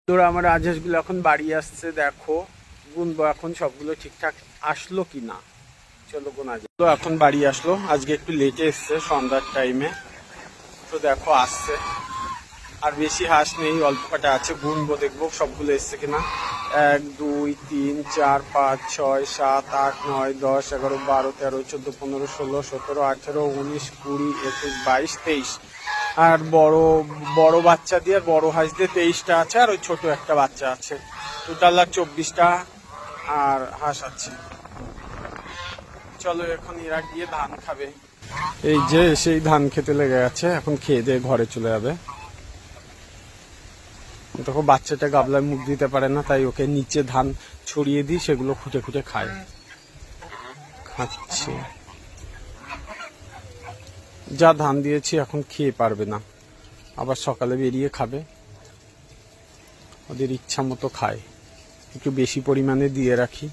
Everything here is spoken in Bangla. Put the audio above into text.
তোরা আমার রাজহাঁসগুলো এখন বাড়ি আসছে, দেখো গুনবো এখন সবগুলো ঠিকঠাক আসলো কি না। চলো গোনা যায়। তো এখন বাড়ি আসলো, আজকে একটু লেটে এসছে সন্ধ্যার টাইমে। তো দেখো আসছে, আর বেশি হাঁস নেই, অল্প কটা আছে, গুনবো দেখবো সবগুলো এসছে কিনা। 1 2 3 4 5 6 7 8 9 10 11 12 13 14 15 16 17 18 19 20 21 22 23। আর বড় বাচ্চা দিয়ে বড় হাঁস দিয়ে 23টা আছে, আর ওই ছোট একটা বাচ্চা আছে। টোটাল 24টা আর হাঁস আছে। চলো এখন এরা গিয়ে ধান খাবে। এই যে সেই ধান খেতে লেগে গেছে, এখন খেয়ে দিয়ে ঘরে চলে যাবে। দেখো বাচ্চাটা গাবলায় মুখ দিতে পারে না, তাই ওকে নিচে ধান ছড়িয়ে দিই, সেগুলো খুঁটে খুঁটে খায়, খাচ্ছে। যা ধান দিয়েছি এখন খেয়ে পারবে না, আবার সকালে বেরিয়ে খাবে। ওদের ইচ্ছা মতো খায়, একটু বেশি পরিমাণে দিয়ে রাখি।